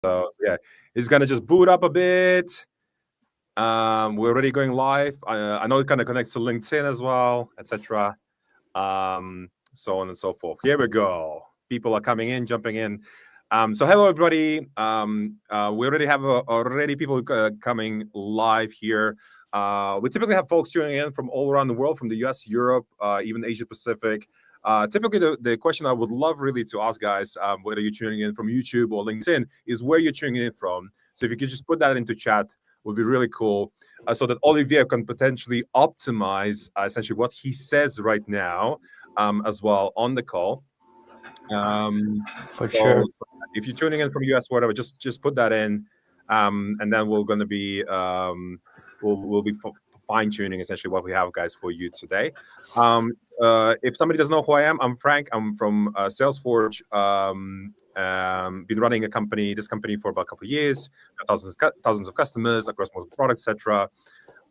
So yeah, it's gonna just boot up a bit. We're already going live. I know it kind of connects to LinkedIn as well, etc. So on and so forth. Here we go. People are coming in, jumping in. So hello everybody. We already have already people coming live here. We typically have folks tuning in from all around the world, from the US, Europe, even Asia Pacific. Typically, the question I would love really to ask guys, whether you're tuning in from YouTube or LinkedIn, is where you're tuning in from. So if you could just put that into chat, would be really cool, so that Olivier can potentially optimize essentially what he says right now, as well on the call. For So sure. if you're tuning in from US, whatever, just put that in, and then we're going to be we'll be fine tuning essentially what we have, guys, for you today. If somebody doesn't know who I am, I'm Frank. I'm from Salesforce. Been running this company for about a couple of years, thousands of customers across multiple products, etc.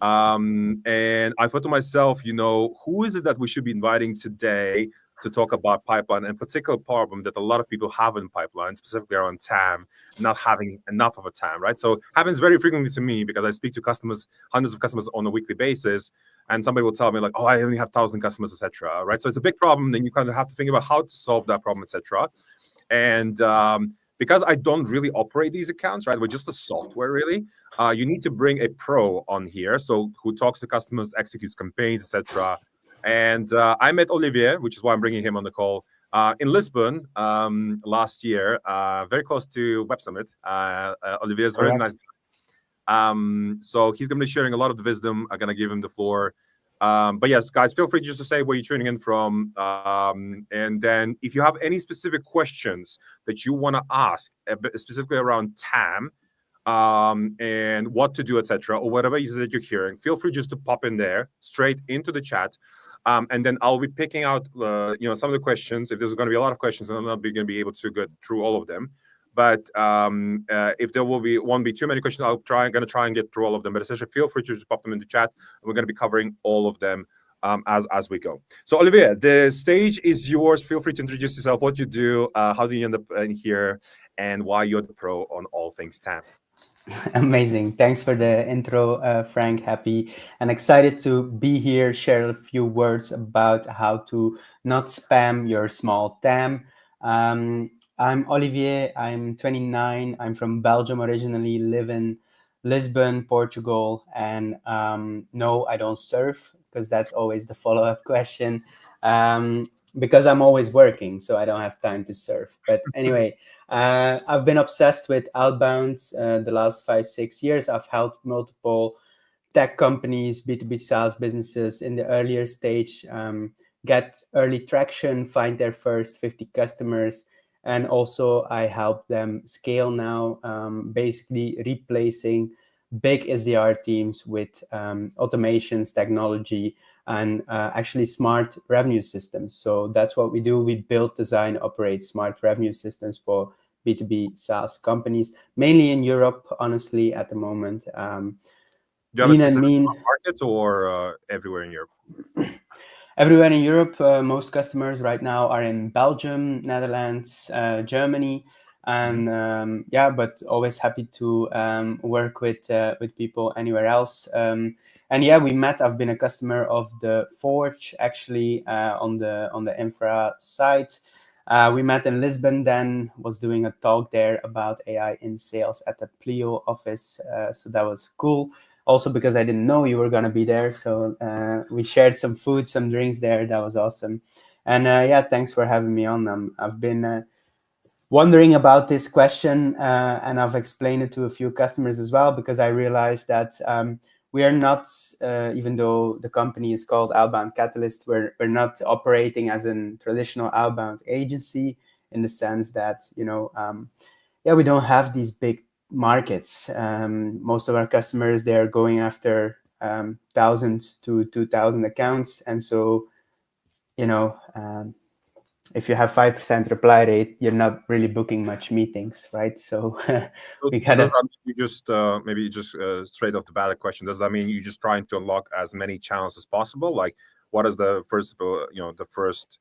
And I thought to myself, who is it that we should be inviting today to talk about pipeline, and particular problem that a lot of people have in pipeline, specifically around TAM, not having enough of a TAM, right? So happens very frequently to me because I speak to customers, hundreds of customers on a weekly basis, and somebody will tell me like, oh, I only have 1,000 customers, etc. Right? So it's a big problem. Then you kind of have to think about how to solve that problem, etc. And because I don't really operate these accounts, right? We're just a software, really. You need to bring a pro on here, so who talks to customers, executes campaigns, etc. And I met Olivier, which is why I'm bringing him on the call, in Lisbon last year, very close to Web Summit. Olivier is a very nice Correct. guy. So he's going to be sharing a lot of the wisdom. I'm going to give him the floor. But yes, guys, feel free just to say where you're tuning in from. And then if you have any specific questions that you want to ask, specifically around TAM, and what to do, etc., or whatever it is that you're hearing, feel free just to pop in there straight into the chat. And then I'll be picking out, some of the questions. If there's going to be a lot of questions, and I'm not going to be able to go through all of them. But if there won't be too many questions, going to try and get through all of them. But essentially, feel free to just pop them in the chat, and we're going to be covering all of them as we go. So Olivier, the stage is yours. Feel free to introduce yourself, what you do, how do you end up in here, and why you're the pro on all things TAM. Amazing. Thanks for the intro, Frank. Happy and excited to be here, share a few words about how to not spam your small TAM. I'm Olivier. I'm 29. I'm from Belgium originally, live in Lisbon, Portugal. And no, I don't surf, because that's always the follow-up question. Because I'm always working, so I don't have time to surf. But anyway, I've been obsessed with outbound the last 5-6 years. I've helped multiple tech companies, B2B SaaS businesses in the earlier stage get early traction, find their first 50 customers. And also I help them scale now, basically replacing big SDR teams with automations, technology, and actually smart revenue systems. So that's what we do. We build, design, operate smart revenue systems for B2B SaaS companies, mainly in Europe, honestly, at the moment. Do you have a Lean and specific mean. market, or everywhere in Europe? Everywhere in Europe, most customers right now are in Belgium, Netherlands, Germany, and but always happy to work with people anywhere else. And yeah, we met. I've been a customer of the Forge actually on the infra side. We met in Lisbon, then was doing a talk there about AI in sales at the Plio office. So that was cool. Also because I didn't know you were going to be there. So we shared some food, some drinks there. That was awesome. And thanks for having me on. I've been wondering about this question, and I've explained it to a few customers as well, because I realized that we are not, even though the company is called Outbound Catalyst, we're not operating as a traditional outbound agency, in the sense that, we don't have these big markets. Most of our customers, they're going after 1,000 to 2,000 accounts. And so, if you have 5% reply rate, you're not really booking much meetings, right? So we So does gotta. that mean you just maybe just straight off the bat question? Does that mean you're just trying to unlock as many channels as possible? Like, what is the first, the first,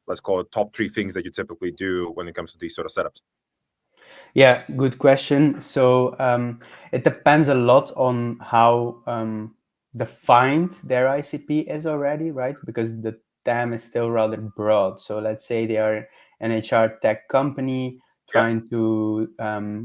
let's call it top three things that you typically do when it comes to these sort of setups? Yeah, good question. So it depends a lot on how defined their ICP is already, right? Because the TAM is still rather broad. So let's say they are an HR tech company Yeah. trying to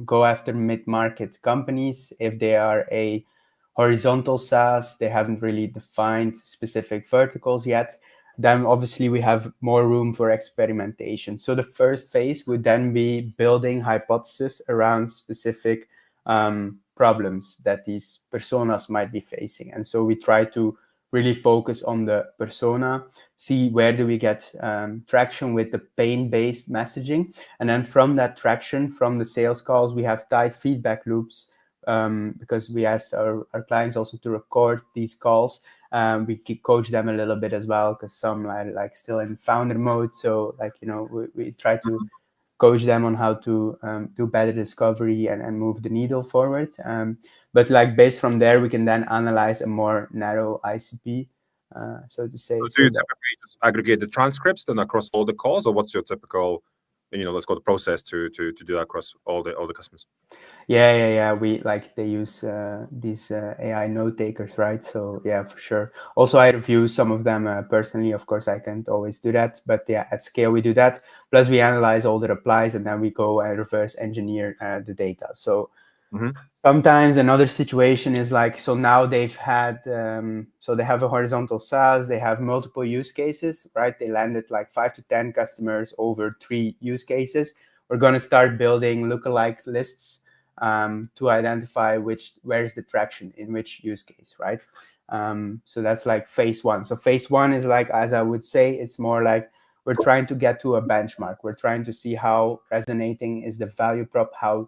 go after mid-market companies. If they are a horizontal SaaS, they haven't really defined specific verticals yet. Then obviously we have more room for experimentation. So the first phase would then be building hypotheses around specific problems that these personas might be facing. And so we try to really focus on the persona, see where do we get traction with the pain-based messaging. And then from that traction, from the sales calls, we have tight feedback loops because we asked our clients also to record these calls. We coach them a little bit as well because some are like still in founder mode. So like, we try to coach them on how to do better discovery and move the needle forward. But like based from there, we can then analyze a more narrow ICP, so to say. So do So you that typically just aggregate the transcripts then across all the calls, or what's your typical, let's call the process to do that across all the customers? yeah, we like they use these AI note takers, right? So yeah, for sure. Also, I review some of them personally. Of course, I can't always do that, but yeah, at scale we do that. Plus, we analyze all the replies and then we go and reverse engineer the data. So Hmm. sometimes another situation is like, so now they've had so they have a horizontal SaaS, they have multiple use cases, right? They landed like 5 to 10 customers over 3 use cases. We're going to start building lookalike lists to identify where's the traction in which use case, right? So that's like phase one. So phase one is like, as I would say, it's more like we're trying to get to a benchmark. We're trying to see how resonating is the value prop, how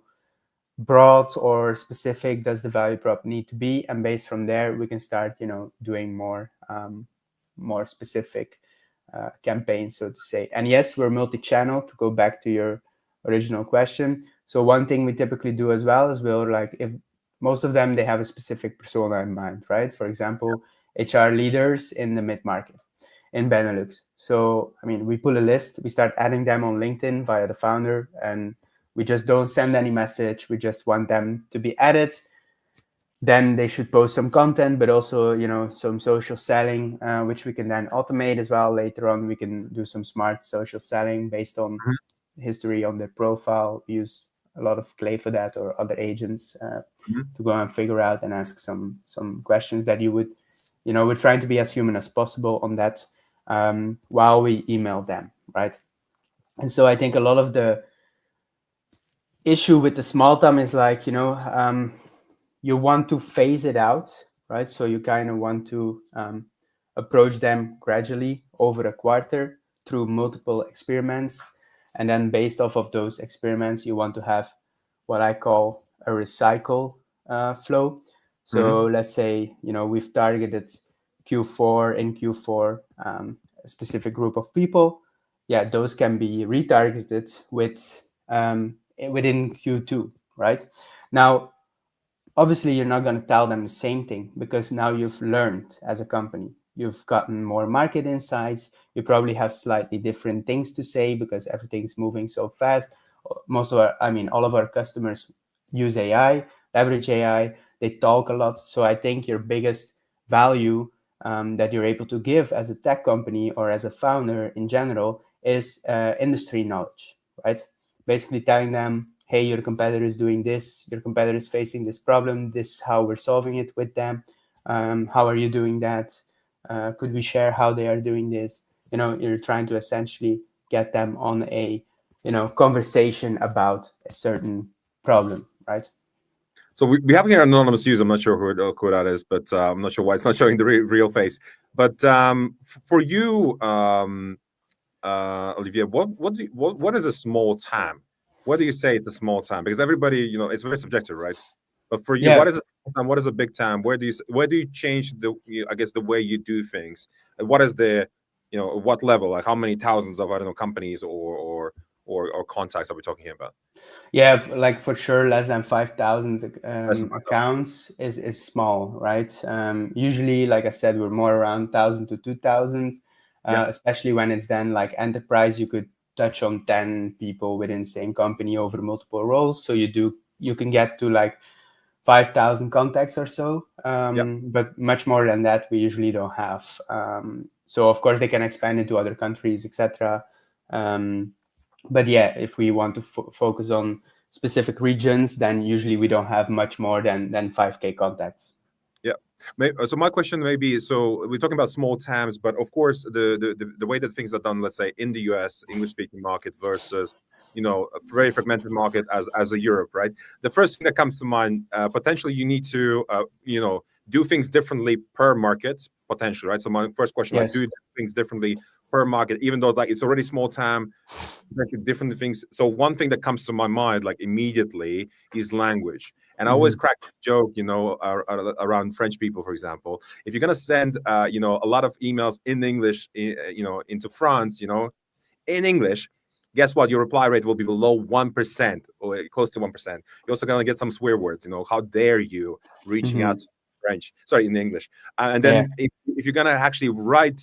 broad or specific does the value prop need to be, and based from there we can start doing more specific campaigns, so to say. And yes, we're multi-channel, to go back to your original question. So one thing we typically do as well is we'll like, if most of them they have a specific persona in mind, right? For example, HR leaders in the mid-market in Benelux. So, I mean, we pull a list, we start adding them on LinkedIn via the founder, and we just don't send any message. We just want them to be added. Then they should post some content, but also, some social selling, which we can then automate as well. Later on, we can do some smart social selling based on history on their profile. We use a lot of Clay for that or other agents Hmm. to go and figure out and ask some questions that you would, we're trying to be as human as possible on that while we email them, right? And so I think a lot of the issue with the small time is like, you want to phase it out, right? So you kind of want to approach them gradually over a quarter through multiple experiments. And then based off of those experiments, you want to have what I call a recycle flow. Hmm. So let's say, we've targeted Q4, a specific group of people. Yeah, those can be retargeted within Q2, right? Now, obviously you're not going to tell them the same thing because now you've learned as a company, you've gotten more market insights, you probably have slightly different things to say because everything's moving so fast. All of our customers use AI, leverage AI, they talk a lot. So I think your biggest value that you're able to give as a tech company or as a founder in general is industry knowledge, right? Basically telling them, hey, your competitor is doing this, your competitor is facing this problem, this is how we're solving it with them. How are you doing that? Could we share how they are doing this? You're trying to essentially get them on a conversation about a certain problem, right? So we have here an anonymous user. I'm not sure who that is, but I'm not sure why it's not showing the real face. But for you, Olivier, what is a small TAM? What do you say it's a small TAM? Because everybody, it's very subjective, right? But for you, what Yeah, is a small TAM? What is a big TAM? Where do you change I guess the way you do things? And what is the, what level? Like how many thousands of, I don't know, companies or contacts are we talking here about? yeah, like for sure, less than 5,000 Less than 5,000. accounts is small, right? Usually, like I said, we're more around 1,000 to 2,000, Yeah. especially when it's then like enterprise. You could touch on 10 people within the same company over multiple roles. So you can get to like 5,000 contacts or so, Yeah. but much more than that we usually don't have. So of course they can expand into other countries, etc. But yeah, if we want to focus on specific regions, then usually we don't have much more than 5K contacts. Yeah. So my question may be, so we're talking about small TAMs, but of course the way that things are done, let's say in the US English speaking market versus a very fragmented market as a Europe, right? The first thing that comes to mind, potentially you need to do things differently per market, potentially, right? So my first question, like, Yes. do things differently per market, even though like it's already small TAM, different things. So one thing that comes to my mind, like immediately, is language. And I always Mhm. crack a joke, around French people, for example. If you're gonna send, a lot of emails in English, into France, in English, guess what? Your reply rate will be below 1% or close to 1%. You're also gonna get some swear words. How dare you reaching out Mhm. to French? Sorry, in English. And Yeah. then if you're gonna actually write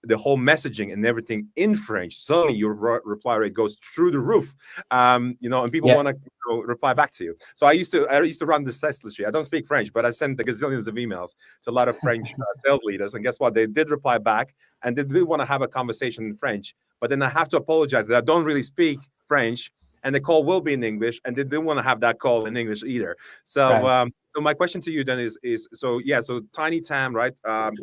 the whole messaging and everything in French, suddenly your reply rate goes through the roof. And people Yeah. want to reply back to you. So I used to run this test literally. I don't speak French, but I sent the gazillions of emails to a lot of French sales leaders, and guess what? They did reply back, and they did want to have a conversation in French. But then I have to apologize that I don't really speak French, and the call will be in English, and they didn't want to have that call in English either. So, Right. so my question to you then is so yeah, so tiny TAM, right?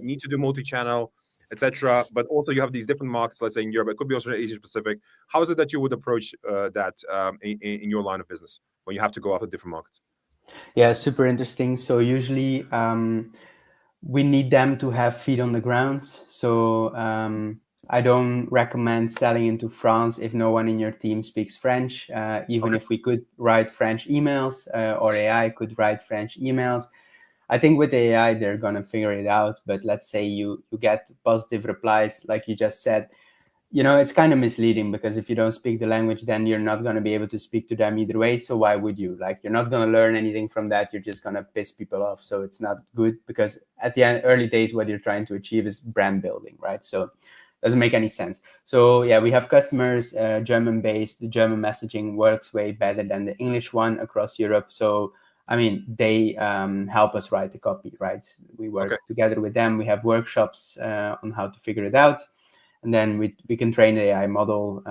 Need to do multi-channel, etc. But also you have these different markets, let's say in Europe, it could be also Asia Pacific. How is it that you would approach that in your line of business when you have to go after different markets? Yeah, super interesting. So usually we need them to have feet on the ground. So I don't recommend selling into France if no one in your team speaks French. Even Okay. if we could write French emails or AI could write French emails, I think with AI they're gonna figure it out. But let's say you get positive replies, like you just said, it's kind of misleading because if you don't speak the language, then you're not going to be able to speak to them either way. So why would you? Like, you're not going to learn anything from that. You're just going to piss people off. So it's not good because at the early days, what you're trying to achieve is brand building, right? So it doesn't make any sense. So yeah, we have customers, German based. The German messaging works way better than the English one across Europe. So I mean, they help us write the copy, right? We Okay. work together with them. We have workshops on how to figure it out, and then we can train the AI model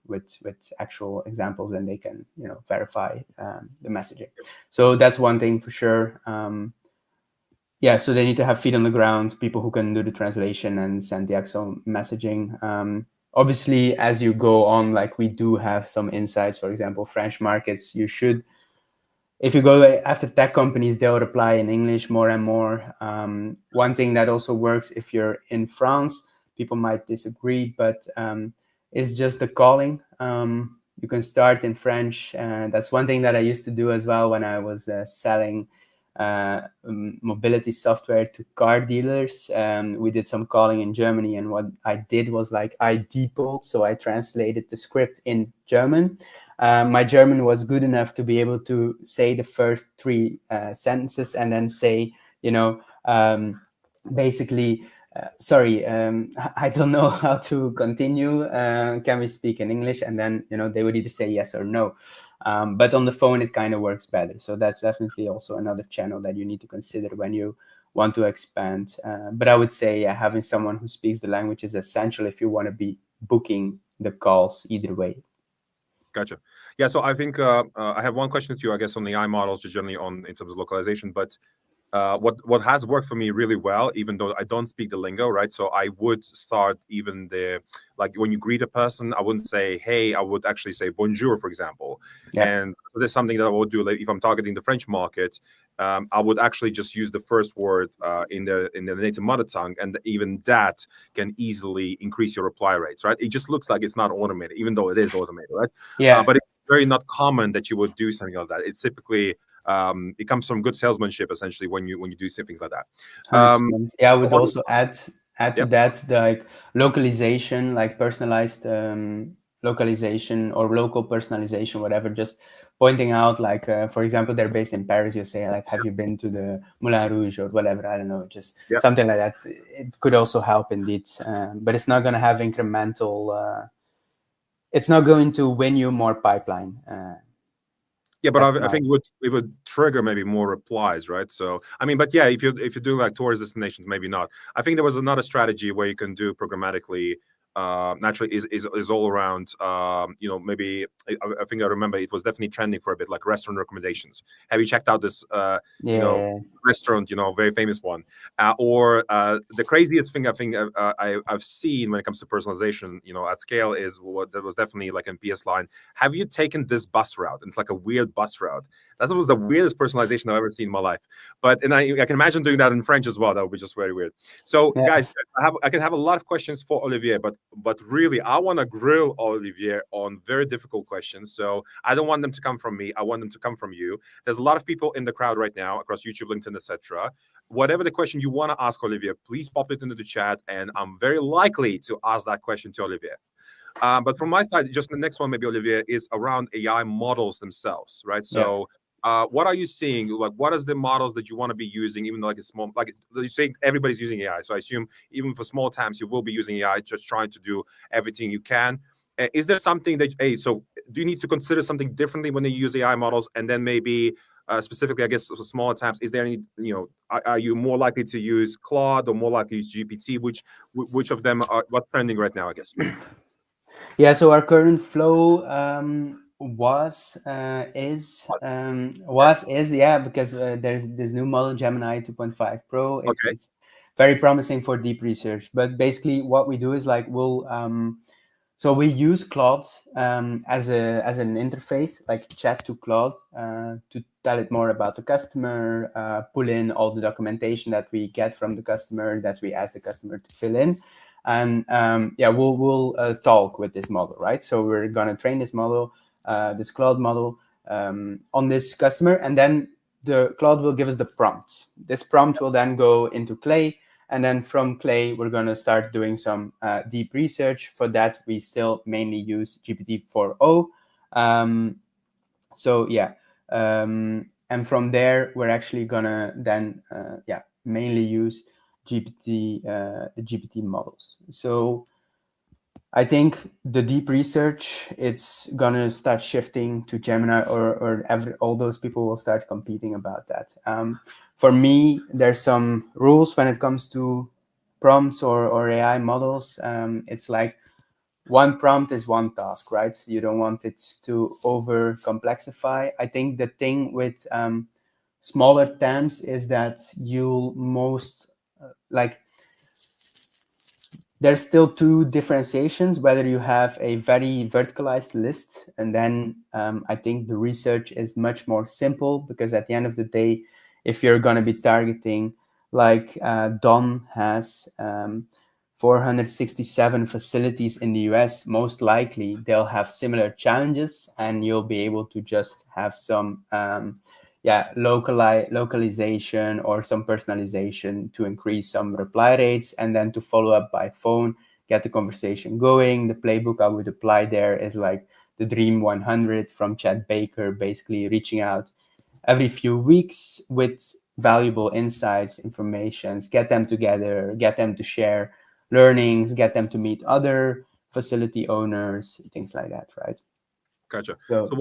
with actual examples, and they can verify the messaging. So that's one thing for sure. Yeah, so they need to have feet on the ground, people who can do the translation and send the actual messaging. Obviously, as you go on, like we do have some insights. For example, French markets, you should, if you go after tech companies, they'll reply in English more and more. One thing that also works if you're in France, people might disagree, but it's just the calling. You can start in French. That's one thing that I used to do as well when I was selling mobility software to car dealers. We did some calling in Germany, and what I did was like I depolled, so I translated the script in German. My German was good enough to be able to say the first three sentences and then say, basically, sorry, I don't know how to continue. Can we speak in English? And then, they would either say yes or no. But on the phone, it kind of works better. So that's definitely also another channel that you need to consider when you want to expand. But I would say having someone who speaks the language is essential if you want to be booking the calls either way. Gotcha. Yeah, so I think I have one question to you, I guess, on the AI models, just generally on in terms of localization. But what has worked for me really well, even though I don't speak the lingo, right? So I would start even the like when you greet a person, I wouldn't say hey, I would actually say bonjour, for example. Yeah. And so this is something that I would do. Like if I'm targeting the French market, I would actually just use the first word in the native mother tongue, and even that can easily increase your reply rates, right? It just looks like it's not automated, even though it is automated, right? Yeah. But it's very not common that you would do something like that. It's typically it comes from good salesmanship essentially when you do things like that. Um, 100%. Yeah, I would on, also add to yeah, that the like localization, like personalized localization or local personalization, whatever. Just pointing out, like for example, they're based in Paris. You say like, "Have you been to the Moulin Rouge or whatever?" I don't know, just yeah, something like that. It could also help indeed, but it's not going to have incremental. it's not going to win you more pipeline. Yeah, but That's I my think it would trigger maybe more replies, right? So I mean, but yeah, if you're doing like tourist destinations, maybe not. I think there was another strategy where you can do programmatically. Naturally, is all around. Maybe I think I remember it was definitely trending for a bit, like restaurant recommendations. Have you checked out this? You know, yeah restaurant, very famous one. Or the craziest thing I think I've seen when it comes to personalization, at scale is what that was definitely like in PS Line. Have you taken this bus route? And it's like a weird bus route. That was the weirdest personalization I've ever seen in my life. And I can imagine doing that in French as well. That would be just very weird. So, yeah guys, I can have a lot of questions for Olivier, but really, I want to grill Olivier on very difficult questions. So I don't want them to come from me. I want them to come from you. There's a lot of people in the crowd right now across YouTube, LinkedIn, etc. Whatever the question you want to ask Olivier, please pop it into the chat, and I'm very likely to ask that question to Olivier. But from my side, just the next one, maybe Olivier, is around AI models themselves, right? yeah So, what are you seeing? Like, what is the models that you want to be using, even like a small, like you say, everybody's using AI. So I assume even for small times, you will be using AI, just trying to do everything you can. Is there something that, hey, so do you need to consider something differently when you use AI models? And then maybe specifically, I guess, for smaller times, is there any, are you more likely to use Claude or more likely to use GPT? Which of them are, what's trending right now, I guess? Yeah, so our current flow yeah, because there's this new model Gemini 2.5 Pro. It's Okay. it's very promising for deep research. But basically, what we do is like so we use Claude as an interface, like chat to Claude, to tell it more about the customer, pull in all the documentation that we get from the customer that we ask the customer to fill in, and yeah, we'll talk with this model, right? So we're gonna train this model, this Claude model, on this customer, and then the Claude will give us the prompt. This prompt will then go into Clay, and then from Clay, we're going to start doing some deep research. For that, we still mainly use GPT-4o. So yeah, and from there, we're actually going to then mainly use the GPT models. So I think the deep research, it's gonna start shifting to Gemini, all those people will start competing about that. For me, there's some rules when it comes to prompts or AI models. It's like one prompt is one task, right? You don't want it to over complexify. I think the thing with smaller TAMs is that you'll most like there's still two differentiations, whether you have a very verticalized list, and then I think the research is much more simple, because at the end of the day, if you're going to be targeting, like Don has 467 facilities in the US, most likely they'll have similar challenges, and you'll be able to just have some localization or some personalization to increase some reply rates, and then to follow up by phone, get the conversation going. The playbook I would apply there is like the Dream 100 from Chad Baker, basically reaching out every few weeks with valuable insights, informations, get them together, get them to share learnings, get them to meet other facility owners, things like that, right? Gotcha. So So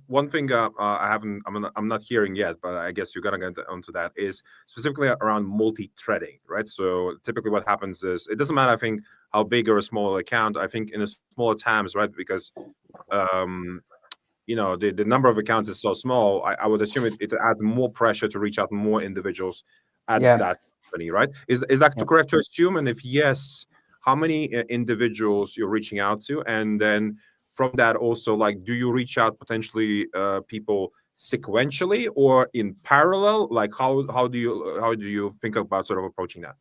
one thing I haven't, I'm not hearing yet, but I guess you're gonna get onto that is specifically around multi-threading, right? So typically, what happens is it doesn't matter, I think, how big or a small account. I think in a smaller times, right? Because um, the number of accounts is so small. I would assume it adds more pressure to reach out more individuals at yeah, that company, right? Is that yeah. correct to assume? And if yes, how many individuals you're reaching out to? And then from that also, like, do you reach out potentially people sequentially or in parallel? Like, how do you think about sort of approaching that?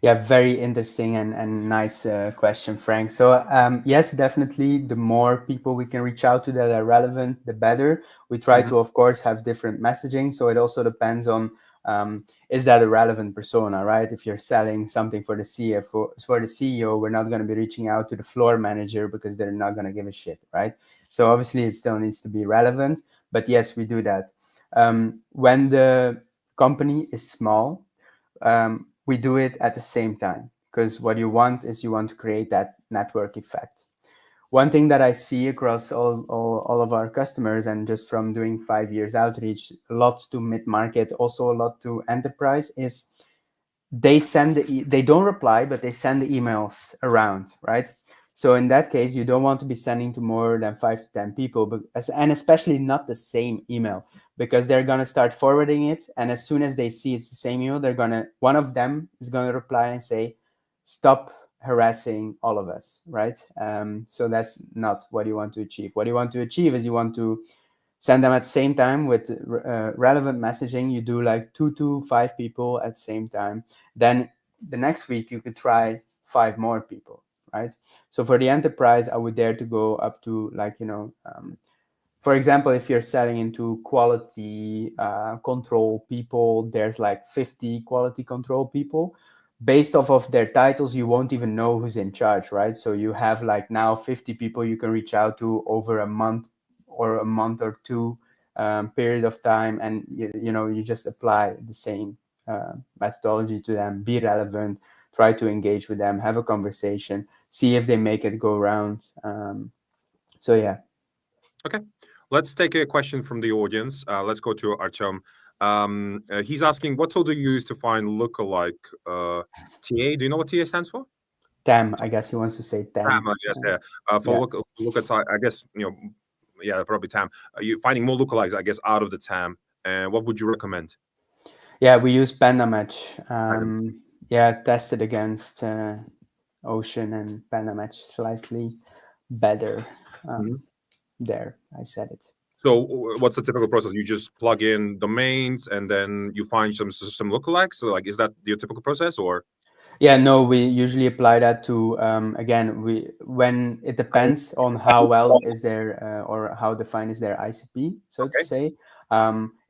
Yeah, very interesting and nice question, Frank. So, yes, definitely, the more people we can reach out to that are relevant, the better. We try Hmm. to, of course, have different messaging. So it also depends on is that a relevant persona, right? If you're selling something for the CFO, for the CEO, we're not going to be reaching out to the floor manager because they're not going to give a shit, right? So obviously, it still needs to be relevant. But yes, we do that. When the company is small, we do it at the same time, because what you want is you want to create that network effect. One thing that I see across all of our customers, and just from doing 5 years outreach, a lot to mid market, also a lot to enterprise, is they don't reply, but they send the emails around, right? So in that case, you don't want to be sending to more than 5 to 10 people, but and especially not the same email, because they're gonna start forwarding it, and as soon as they see it's the same email, one of them is gonna reply and say, "Stop harassing all of us," right? So that's not what you want to achieve. What you want to achieve is you want to send them at the same time with relevant messaging. You do like 2 to 5 people at the same time. Then the next week you could try 5 more people, right? So for the enterprise, I would dare to go up to, like, for example, if you're selling into quality control people, there's like 50 quality control people. Based off of their titles, you won't even know who's in charge, right? So you have like now 50 people you can reach out to over a month or two period of time, and you just apply the same methodology to them. Be relevant, try to engage with them, have a conversation, see if they make it go round. So yeah. Okay, let's take a question from the audience. Let's go to Artem. He's asking, what tool do you use to find lookalike? TA, do you know what TA stands for? TAM, I guess he wants to say TAM. TAM, yes, yeah. For Yeah. look at, I guess, yeah, probably TAM. You finding more lookalikes, I guess, out of the TAM. And what would you recommend? Yeah, we use Panda Match. Random. Yeah, tested against Ocean, and Panda Match slightly better. Mhm. There, I said it. So, what's the typical process? You just plug in domains and then you find some lookalikes. So, like, is that your typical process, or? Yeah, no, we usually apply that to again, when it depends on how well is their or how defined is their ICP, so to Okay. say.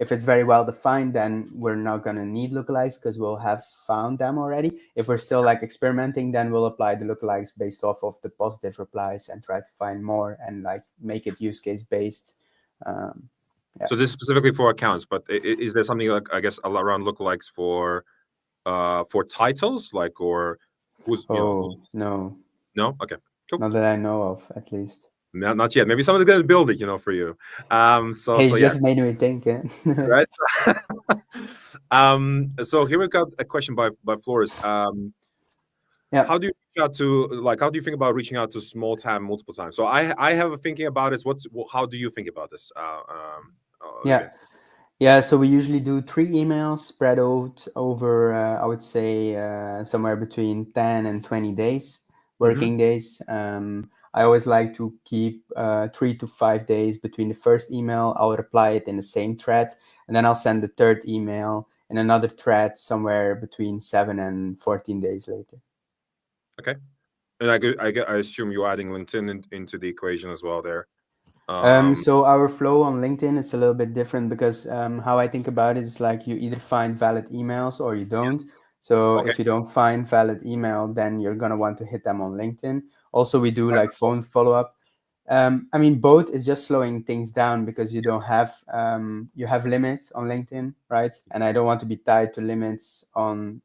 If it's very well defined, then we're not gonna need lookalikes because we'll have found them already. If we're still like experimenting, then we'll apply the lookalikes based off of the positive replies and try to find more and like make it use case based. Um, yeah. So this is specifically for accounts, but is there something like, I guess, around lookalikes for titles, like, or who's Oh no, no? Okay, cool. not that I know of, at least. Not yet. Maybe someone's gonna build it, for you. So Hey, yeah, just made me think. right. So here we got a question by Flores. Yeah. How do you reach out to, like, how do you think about reaching out to small TAM multiple times? So I have a thinking about it. How do you think about this, Yeah. Olivier? Yeah, so we usually do 3 emails spread out over, I would say, somewhere between 10 and 20 days, Hmm. working days. I always like to keep 3 to 5 days between the first email. I'll reply it in the same thread, and then I'll send the third email in another thread somewhere between 7 and 14 days later. Okay, and I assume you're adding LinkedIn into the equation as well there. So our flow on LinkedIn, it's a little bit different because how I think about it is like you either find valid emails or you don't. So Okay. if you don't find valid email, then you're gonna want to hit them on LinkedIn. Also, we do like phone follow up. I mean, both is just slowing things down because you have limits on LinkedIn, right? And I don't want to be tied to limits on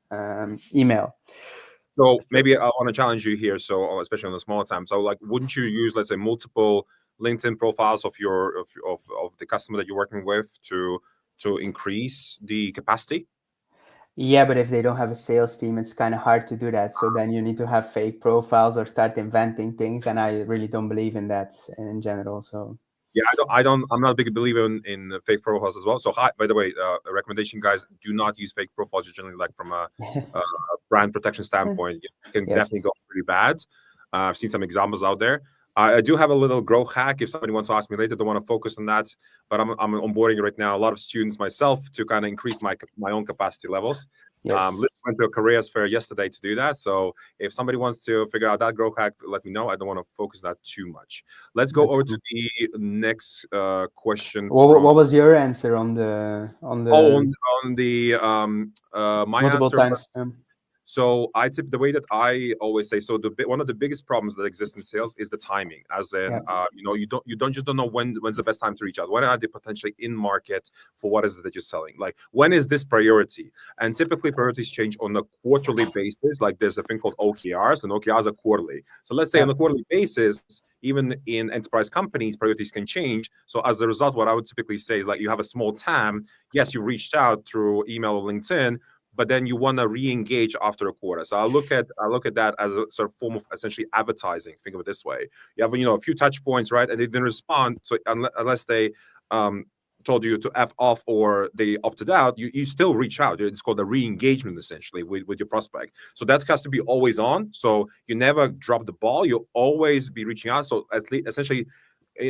email. So So, maybe I want to challenge you here. So especially on the smaller time. So like, wouldn't you use, let's say, multiple LinkedIn profiles of of the customer that you're working with to increase the capacity? yeah, but if they don't have a sales team, it's kind of hard to do that. So then you need to have fake profiles or start inventing things, and I really don't believe in that in general. So Yeah, I'm not a big believer in fake profiles as well. So, by the way, a recommendation, guys, do not use fake profiles. Generally, like from a brand protection standpoint, it can yes, definitely go really bad. I've seen some examples out there. I do have a little growth hack. If somebody wants to ask me later, don't want to focus on that. But I'm onboarding right now a lot of students myself to kind of increase my own capacity levels. yes, Literally went to a careers fair yesterday to do that. So if somebody wants to figure out that growth hack, let me know. I don't want to focus that too much. Let's go that's over to cool. the next question from. What was your answer on Oh, the on the my multiple answer times? was, So the way that I always say, so one of the biggest problems that exists in sales is the timing, as in, Yeah. you don't know when's the best time to reach out. When are they potentially in market for what is it that you're selling? Like, when is this priority? And typically priorities change on a quarterly basis. Like, there's a thing called OKRs, and OKRs are quarterly. So let's say on Yeah. a quarterly basis, even in enterprise companies, priorities can change. So as a result, what I would typically say is, like, you have a small TAM. Yes, you reached out through email or LinkedIn, but then you want to re-engage after a quarter. So I look at that as a sort of form of essentially advertising. Think of it this way: you have a few touch points, right? And they didn't respond. So unless they um, told you to f off or they opted out, you still reach out. It's called a re-engagement essentially with your prospect. So that has to be always on. So you never drop the ball. You'll always be reaching out. So at least essentially,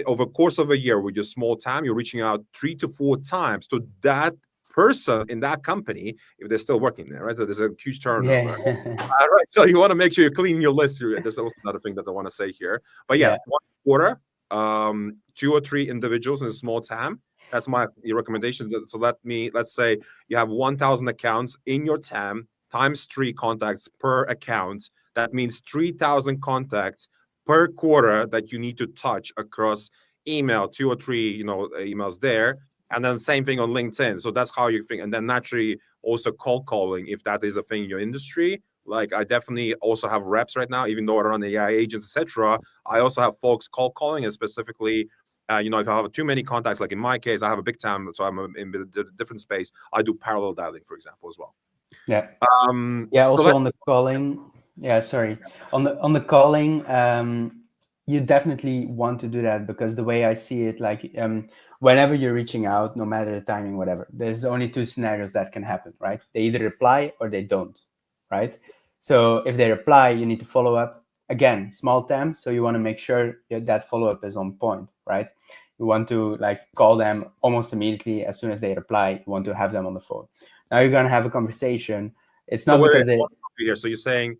over the course of a year with your small time, you're reaching out 3 to 4 times to that person in that company if they're still working there, right? So there's a huge turnover. Yeah. Right. So you want to make sure you're cleaning your list. There's also another thing that I want to say here. But yeah, Yeah. 1 quarter, 2 or 3 individuals in a small TAM. That's my recommendation. So let's say you have 1,000 accounts in your TAM times 3 contacts per account. That means 3,000 contacts per quarter that you need to touch across email, 2 or 3, emails there. And then same thing on LinkedIn. So that's how you think. And then naturally also cold calling, if that is a thing in your industry. Like, I definitely also have reps right now, even though I run AI agents, etc. I also have folks cold calling, and specifically, if I have too many contacts, like in my case, I have a big TAM, so I'm in a different space. I do parallel dialing, for example, as well. Yeah. Yeah, So also let's on the calling. Yeah, sorry. On the calling, you definitely want to do that, because the way I see it, like, whenever you're reaching out, no matter the timing, whatever, there's only two scenarios that can happen, right? They either reply or they don't, right? So if they reply, you need to follow up. Again, small TAM, so you want to make sure that follow up is on point, right? You want to, like, call them almost immediately as soon as they reply. You want to have them on the phone. Now you're gonna have a conversation. It's so not wait, because they, here. So you're saying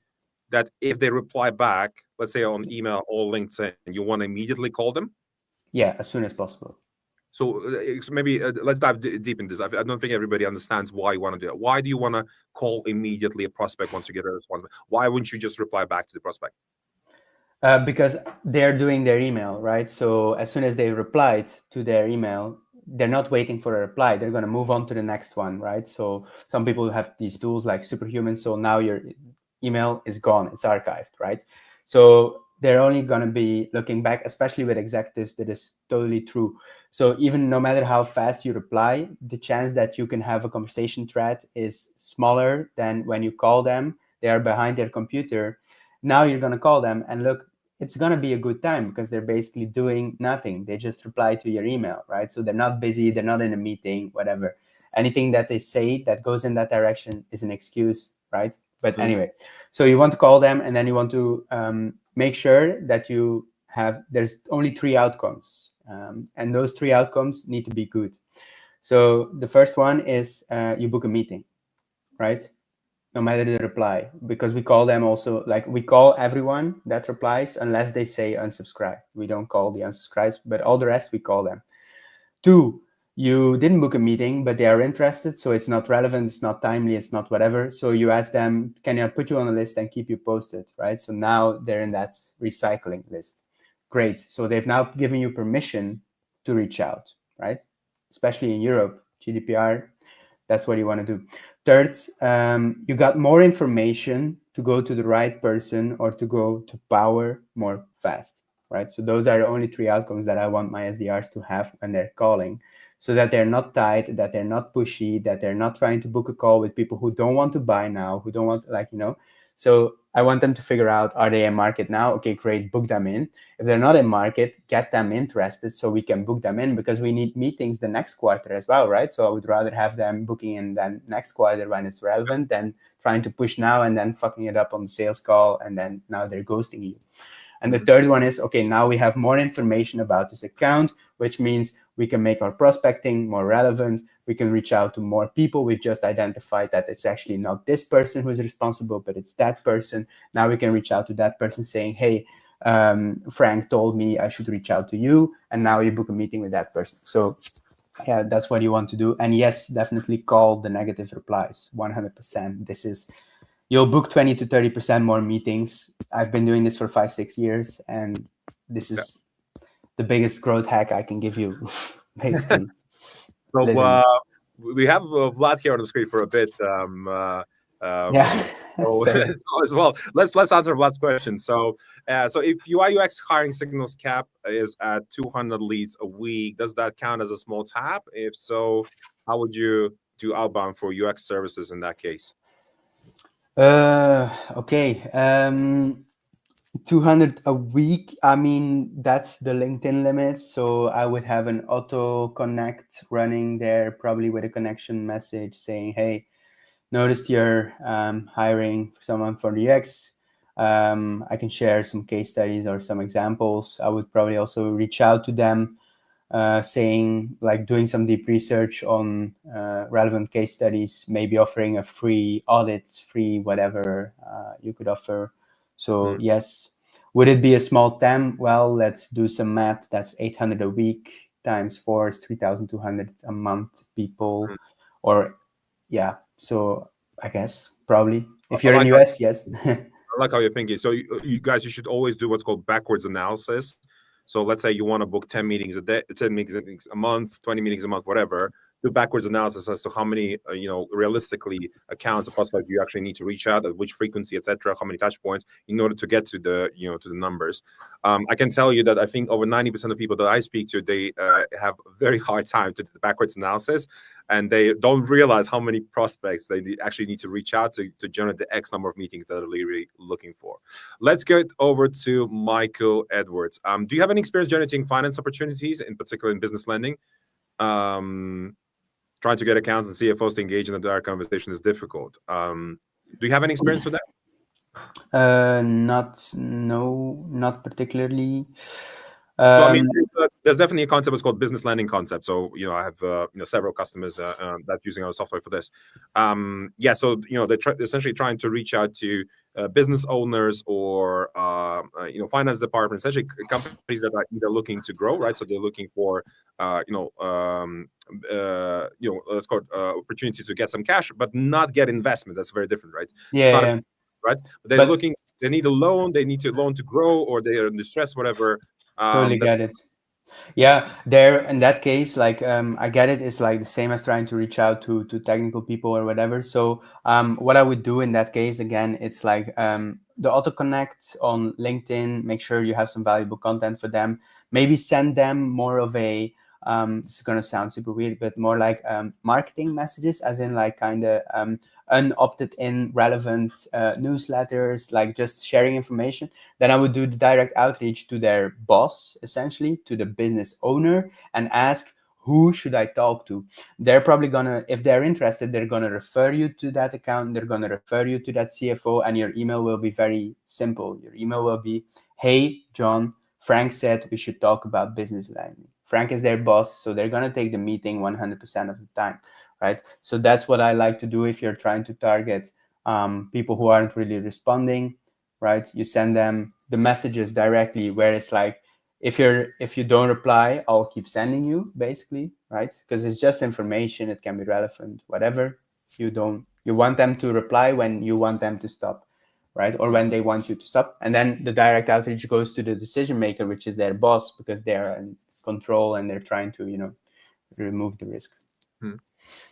that if they reply back, let's say on email or LinkedIn, you want to immediately call them? yeah, as soon as possible. So maybe let's dive deep in this. I don't think everybody understands why you want to do it. Why do you want to call immediately a prospect once you get a response? Why wouldn't you just reply back to the prospect? Because they're doing their email, right? So as soon as they replied to their email, they're not waiting for a reply. They're going to move on to the next one, right? So some people have these tools like Superhuman. So now your email is gone, it's archived, right? So they're only going to be looking back, especially with executives. That is totally true. So even no matter how fast you reply, the chance that you can have a conversation thread is smaller than when you call them. They are behind their computer. Now you're going to call them, and look, it's going to be a good time because they're basically doing nothing. They just reply to your email, right? So they're not busy, they're not in a meeting, whatever. Anything that they say that goes in that direction is an excuse, right? But anyway, so you want to call them, and then you want to make sure that there's only 3 outcomes. And those 3 outcomes need to be good. So the first one is you book a meeting, right? No matter the reply, because we call them also, like, we call everyone that replies unless they say unsubscribe. We don't call the unsubscribes, but all the rest we call them. 2, you didn't book a meeting, but they are interested, so it's not relevant, it's not timely, it's not whatever. So you ask them, can I put you on a list and keep you posted, right? So now they're in that recycling list. Great. So they've now given you permission to reach out, right? Especially in Europe, GDPR, that's what you want to do. Third, you got more information to go to the right person or to go to power more fast, right? So those are the only 3 outcomes that I want my SDRs to have when they're calling, so that they're not tight, that they're not pushy, that they're not trying to book a call with people who don't want to buy now, who don't want, So I want them to figure out, are they in market now? Okay, great, book them in. If they're not in market, get them interested so we can book them in, because we need meetings the next quarter as well, right? So I would rather have them booking in then next quarter when it's relevant than trying to push now and then fucking it up on the sales call, and then now they're ghosting you. And the third one is, okay, now we have more information about this account, which means we can make our prospecting more relevant. We can reach out to more people. We've just identified that it's actually not this person who is responsible, but it's that person. Now we can reach out to that person saying, hey, Frank told me I should reach out to you. And now you book a meeting with that person. So yeah, that's what you want to do. And yes, definitely call the negative replies, 100%. This is you'll book 20 to 30% more meetings. I've been doing this for 5, 6 years, and this Yeah. is the biggest growth hack I can give you, basically, So literally. we have Vlad here on the screen for a bit. Yeah. So, Sorry. so as well, let's answer Vlad's question. So if UI UX hiring signals cap is at 200 leads a week, does that count as a small tap? If so, how would you do outbound for UX services in that case? Okay. 200 a week. I mean, that's the LinkedIn limit. So I would have an auto connect running there, probably with a connection message saying, hey, noticed you're hiring someone for the UX. I can share some case studies or some examples. I would probably also reach out to them, saying, like, doing some deep research on relevant case studies, maybe offering a free audit, free whatever you could offer. So Mm, yes. Would it be a small TAM? Well, let's do some math. That's 800 a week times 4 is 3,200 a month, people. mm. Or yeah, so I guess probably if I you're in like how US, yes. I like how you're thinking. So you guys, you should always do what's called backwards analysis. So let's say you want to book 10 meetings a day, 10 meetings a month, 20 meetings a month, whatever. Do backwards analysis as to how many, realistically accounts or prospects you actually need to reach out, at which frequency, etc., how many touch points in order to get to the, to the numbers. I can tell you that I think over 90% of people that I speak to, they have a very hard time to do the backwards analysis, and they don't realize how many prospects they actually need to reach out to generate the X number of meetings that are really looking for. Let's get over to Michael Edwards. Do you have any experience generating finance opportunities, in particular in business lending? Um, Trying to get accounts and CFOs to engage in a direct conversation is difficult. Do you have any experience with that? Not no, not particularly. So I mean, Um, there's definitely a concept. It's called business lending concept. So I have several customers that using our software for this. Yeah, so they're essentially trying to reach out to business owners or finance departments, essentially companies that are either looking to grow, right? So they're looking for let's call it opportunity to get some cash, but not get investment. That's very different, right? It's yeah, not a yeah, right, but they're but looking. They need a loan. They need to loan to grow, or they are in distress, whatever. totally That's get it. Yeah, there in that case, like I get it. It's like the same as trying to reach out to technical people or whatever. So what I would do in that case again, it's like the auto connect on LinkedIn. Make sure you have some valuable content for them. Maybe send them more of a this is gonna sound super weird, but more like marketing messages, as in like kind of unopted in relevant newsletters, like just sharing information. Then I would do the direct outreach to their boss, essentially, to the business owner, and ask, who should I talk to? They're probably gonna, if they're interested, they're gonna refer you to that account, they're gonna refer you to that CFO, and your email will be very simple. Your email will be, hey, John, Frank said we should talk about business lending. Frank is their boss, so they're gonna take the meeting 100% of the time, right? So that's what I like to do if you're trying to target people who aren't really responding, right? You send them the messages directly, where it's like, if you don't reply, I'll keep sending you, basically, right? Because it's just information, it can be relevant, whatever. You want them to reply when you want them to stop, right? Or when they want you to stop. And then the direct outreach goes to the decision maker, which is their boss, because they're in control and they're trying to remove the risk. Hmm.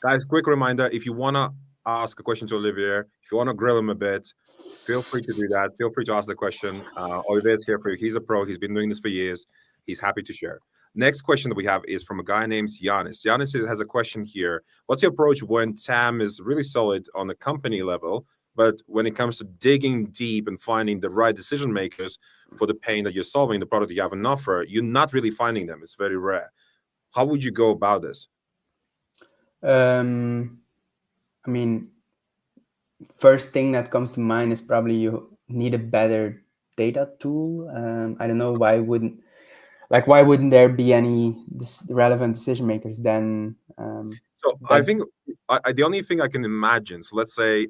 Guys, quick reminder, if you want to ask a question to Olivier, if you want to grill him a bit, feel free to do that. Feel free to ask the question. Olivier's here for you. He's a pro. He's been doing this for years. He's happy to share. Next question that we have is from a guy named Giannis. Giannis has a question here. What's your approach when TAM is really solid on the company level, but when it comes to digging deep and finding the right decision makers for the pain that you're solving, the product that you have on offer, you're not really finding them. It's very rare. How would you go about this? um, I mean, first thing that comes to mind is probably you need a better data tool. I don't know, why wouldn't there be any relevant decision makers then? So I That think the only thing I can imagine. So let's say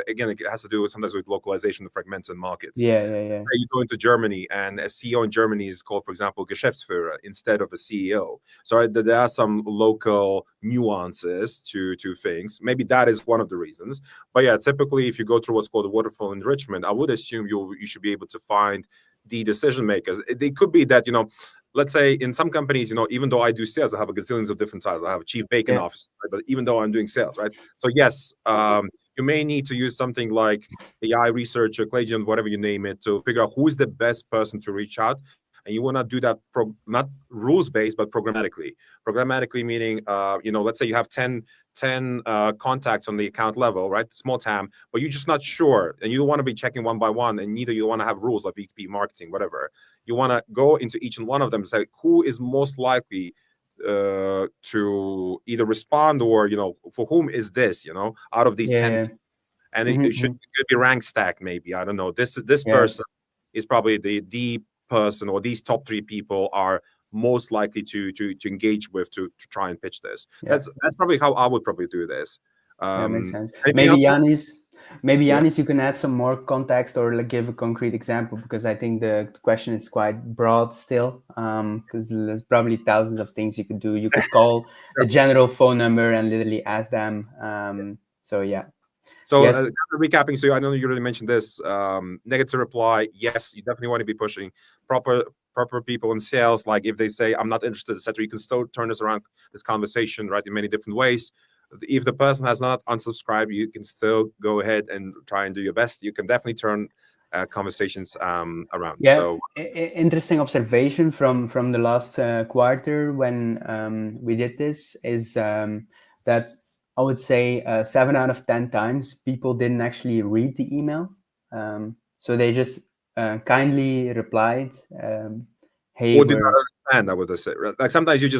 again, it has to do with sometimes with localization of fragments and markets. Yeah, yeah, yeah, You go into Germany, and a CEO in Germany is called, for example, Geschäftsführer instead of a CEO. So there are some local nuances to things. Maybe that is one of the reasons. But yeah, typically, if you go through what's called a waterfall enrichment, I would assume you should be able to find the decision makers. It could be that, let's say in some companies, even though I do sales, I have a gazillions of different titles. I have a chief bacon yeah, officer, right? But even though I'm doing sales, right? So yes, you may need to use something like AI researcher, Clayton, whatever you name it, to figure out who is the best person to reach out. And you want to do that not rules based, but programmatically. Programmatically meaning, let's say you have 10 contacts on the account level, right? Small TAM, but you're just not sure, and you don't want to be checking one by one, and neither you want to have rules like VP marketing, whatever. You want to go into each and one of them and say who is most likely to either respond, or for whom is this, out of these 10 yeah. people. And Hmm. it should be rank stack, maybe, I don't know, this Yeah, person is probably the person, or these top 3 people are most likely to engage with, to try and pitch this. yeah. That's probably how I would probably do this. Yeah, makes sense. Anything Maybe else? Yanis, maybe Yeah. Yanis, you can add some more context or like give a concrete example, because I think the question is quite broad still. Because there's probably thousands of things you could do. You could call a general phone number and literally ask them. So yeah, So, yes, kind of recapping, so I know you already mentioned this. Negative reply, yes, you definitely want to be pushing proper people in sales. Like if they say I'm not interested, etc., you can still turn this around, this conversation, right, in many different ways. If the person has not unsubscribed, you can still go ahead and try and do your best. You can definitely turn conversations around. yeah. So Interesting observation from the last quarter when we did this is that I would say 7 out of 10 times people didn't actually read the email, so they just kindly replied, "Hey, or did not we're." understand, I would say. Right? Like sometimes you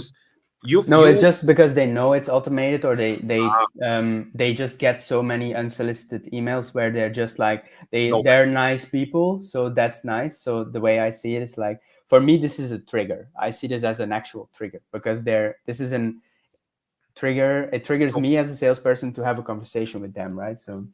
No, it's just because they know it's automated, or uh, they just get so many unsolicited emails where they're just like no, they're nice people, so that's nice. So the way I see it is like, for me, this is a trigger. I see this as an actual trigger, because this is an trigger. It triggers no. me as a salesperson to have a conversation with them, right? So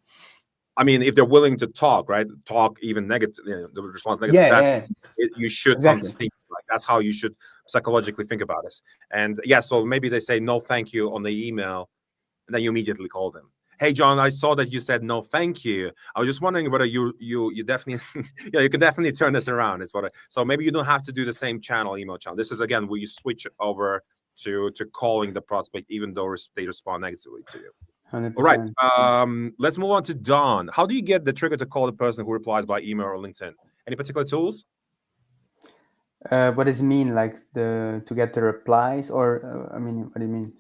I mean, if they're willing to talk, right? Talk even negative, the response negative. yeah, That yeah, you should exactly. think like that's how you should psychologically think about this. And yeah, so maybe they say no, thank you on the email, and then you immediately call them. Hey, John, I saw that you said no, thank you. I was just wondering whether you definitely, yeah, you can definitely turn this around. Is what so maybe you don't have to do the same email channel. This is again where you switch over to calling the prospect, even though they respond negatively to you. Hundred All right. percent. Let's move on to Don. How do you get the trigger to call the person who replies by email or LinkedIn? Any particular tools? What does it mean, like the to get the replies, or I mean, what do you mean?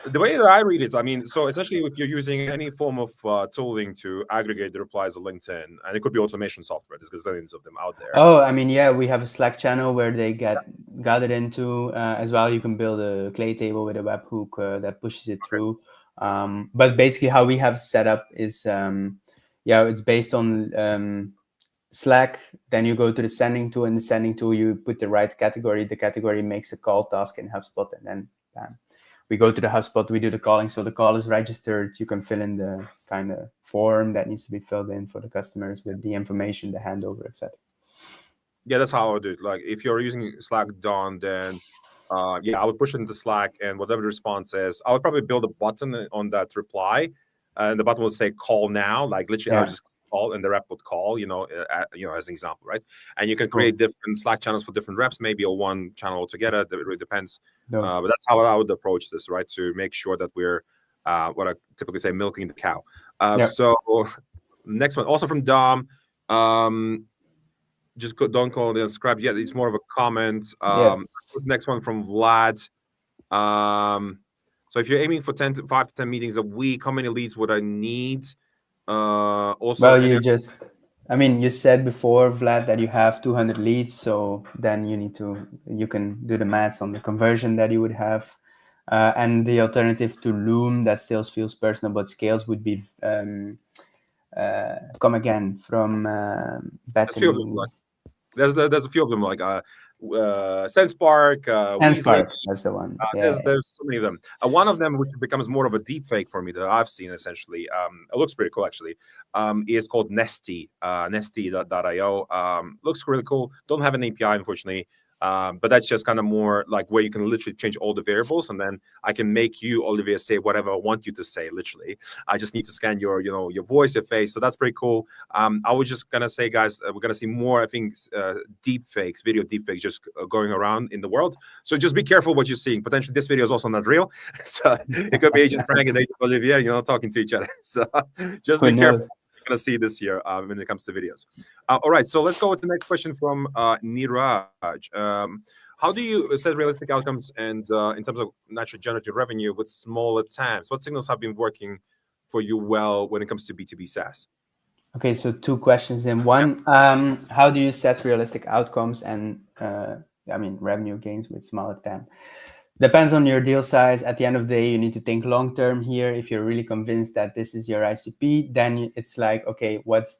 The way that I read it, I mean, so essentially, if you're using any form of tooling to aggregate the replies of LinkedIn, and it could be automation software, there's gazillions of them out there. Oh, I mean, yeah, we have a Slack channel where they get gathered into as well. You can build a clay table with a webhook that pushes it Okay. through. But basically, how we have set up is, yeah, it's based on Slack. Then you go to the sending tool. In the sending tool, you put the right category. The category makes a call task in HubSpot, and then bam, we go to the HubSpot. We do the calling. So the call is registered. You can fill in the kind of form that needs to be filled in for the customers with the information, the handover, etc. Yeah, that's how I would do it. Like if you're using Slack, Don, then yeah, I would push it into Slack, and whatever the response is, I would probably build a button on that reply, and the button will say "call now." Like literally, I would Yeah, just call, and the rep would call. As an example, right? And you can cool. create different Slack channels for different reps, maybe, or one channel altogether. It really depends. No. But that's how I would approach this, right? To make sure that we're what I typically say, milking the cow. Yep. So next one, also from Dom. Just don't call it a scrap yet. It's more of a comment. Yes. Next one from Vlad. So if you're aiming for 5 to 10 meetings a week, how many leads would I need? Also, Well, any I mean, you said before, Vlad, that you have 200 leads. So then you can do the maths on the conversion that you would have. And the alternative to Loom that still feels personal but scales would be come again from there's a few of them. Bethany. Like there's a few of them. Like SensePark, Weasley. Spark, that's the one. Yeah. There's so many of them. One of them, which becomes more of a deep fake for me that I've seen essentially, it looks pretty cool actually, is called Nesty, Nesty.io. Looks really cool. Don't have an API, unfortunately. But that's just kind of more like where you can literally change all the variables, and then I can make you, Olivia, say whatever I want you to say. Literally, I just need to scan your, your voice, your face. So that's pretty cool. I was just gonna say, guys, we're gonna see more, I think, deep fakes, video deep fakes, just going around in the world. So just be careful what you're seeing. Potentially, this video is also not real. So it could be Agent Frank and Agent Olivia, talking to each other. So just Who be careful. knows? You're gonna see this year when it comes to videos. All right, so let's go with the next question from Niraj. How do you set realistic outcomes and in terms of natural generative revenue with smaller TAMs? What signals have been working for you well when it comes to B2B SaaS? Okay, so two questions in one. How do you set realistic outcomes and revenue gains with smaller TAM? Depends on your deal size. At the end of the day, you need to think long term here. If you're really convinced that this is your ICP, then it's like, okay, let's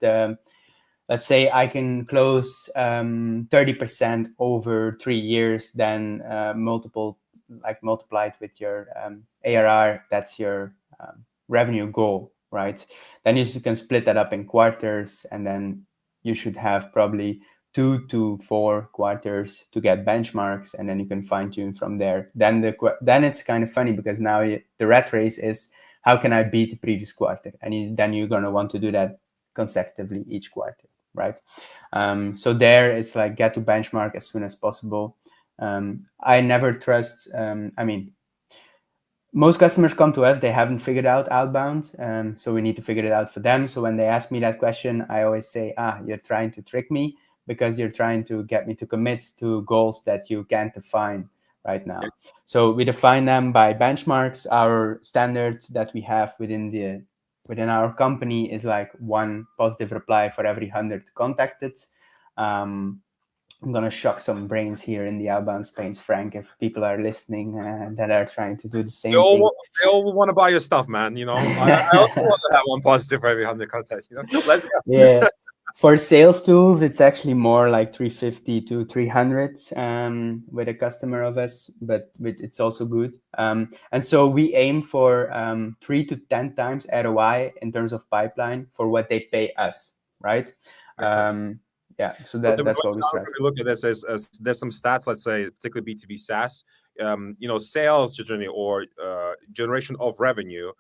say I can close 30% over 3 years, then multiply it with your ARR. That's your revenue goal, right? Then you can split that up in quarters, and then you should have probably 2 to 4 quarters to get benchmarks, and then you can fine tune from there. Then it's kind of funny because now the rat race is how can I beat the previous quarter, and then you're gonna want to do that consecutively each quarter, right? So there it's like get to benchmark as soon as possible. I never trust. Most customers come to us, they haven't figured out outbound, so we need to figure it out for them. So when they ask me that question, I always say, you're trying to trick me because you're trying to get me to commit to goals that you can't define right now. So we define them by benchmarks. Our standard that we have within our company is like 1 positive reply for every 100 contacted. I'm going to shock some brains here in the outbound space, Frank, if people are listening that are trying to do the same thing. They all want to buy your stuff, man. I also want to have 1 positive for every 100 contacts. Let's go. Yeah. For sales tools, it's actually more like 350 to 300 with a customer of us, but it's also good. And so we aim for 3 to 10 times ROI in terms of pipeline for what they pay us, right? Yeah, so that's what we strive. When we look at this as there's some stats, let's say, particularly B2B SaaS, sales generally or generation of revenue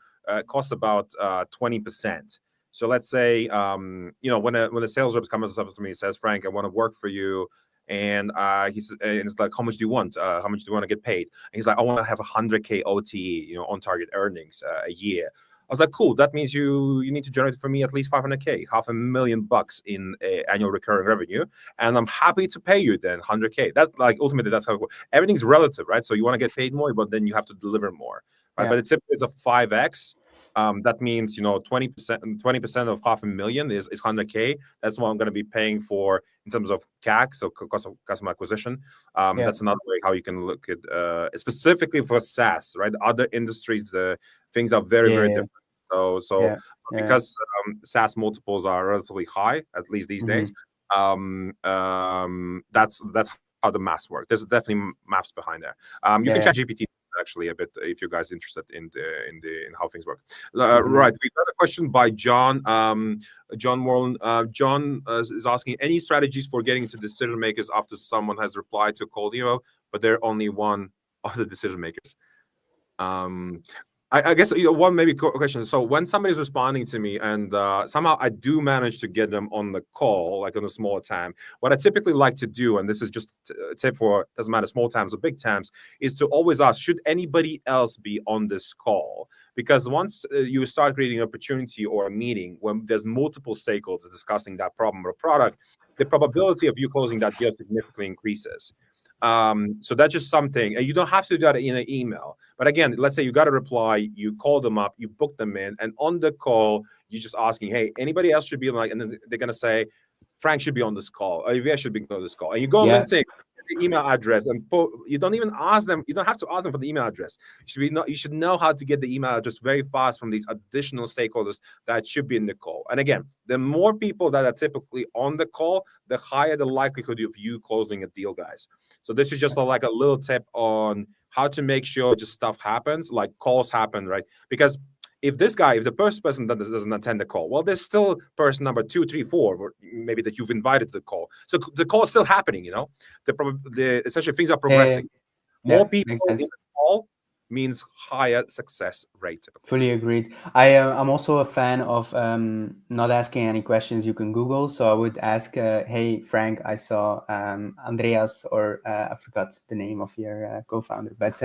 costs about 20%. So let's say, when a sales rep comes up to me and says, Frank, I want to work for you. And it's like, how much do you want? How much do you want to get paid? And he's like, I want to have 100K OTE, on target earnings a year. I was like, cool. That means you need to generate for me at least 500K, $500,000 in annual recurring revenue, and I'm happy to pay you then 100K. That ultimately that's how it works. Everything's relative, right? So you want to get paid more, but then you have to deliver more, right? Yeah. But it's a 5x. That means 20% of $500,000 is 100K. That's what I'm going to be paying for in terms of CAC, so cost of customer acquisition. That's another way how you can look at specifically for SaaS, right? Other industries, the things are very different. So because SaaS multiples are relatively high, at least these days, that's how the maths work. There's definitely maths behind there. You can chat GPT actually a bit if you guys interested in how things work. Right, we got a question by John. John Morland. John is asking any strategies for getting to decision makers after someone has replied to a cold email, but they're only one of the decision makers. I guess one maybe question. So when somebody's responding to me and somehow I do manage to get them on the call, like on a smaller TAM, what I typically like to do, and this is just a tip for doesn't matter small TAMs or big TAMs, is to always ask, should anybody else be on this call? Because once you start creating an opportunity or a meeting when there's multiple stakeholders discussing that problem or product, the probability of you closing that deal significantly increases. So that's just something, and you don't have to do that in an email. But again, let's say you got a reply, you call them up, you book them in, and on the call, you're just asking, hey, anybody else should be like, and then they're gonna say, Frank should be on this call, Olivia should be on this call, and you go on LinkedIn, the email address and you don't even ask them. You don't have to ask them for the email address. You should know how to get the email address very fast from these additional stakeholders that should be in the call. And again, the more people that are typically on the call, the higher the likelihood of you closing a deal, guys. So this is just like a little tip on how to make sure just stuff happens, like calls happen, right? Because if the first person that doesn't attend the call, well, there's still person number two, three, four, or maybe that you've invited to the call. So the call is still happening, essentially things are Yeah, progressing. yeah, More people makes in sense. the call means higher success rate typically. Fully agreed. I'm also a fan of not asking any questions you can Google. So I would ask, "Hey Frank, I saw Andreas, or I forgot the name of your co-founder, but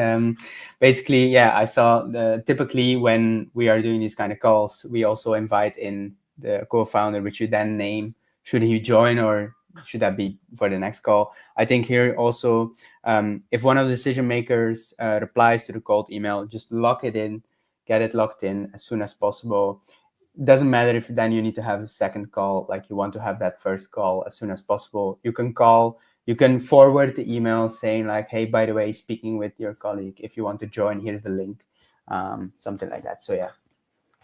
basically, yeah, I saw typically when we are doing these kind of calls, we also invite in the co-founder, which you then name. Should he join, or should that be for the next call? I think here also, if one of the decision makers replies to the cold email, just lock it in, get it locked in as soon as possible. It doesn't matter if then you need to have a second call, like you want to have that first call as soon as possible. You can call, you can forward the email saying like, hey, by the way, speaking with your colleague, if you want to join, here's the link, something like that. So yeah.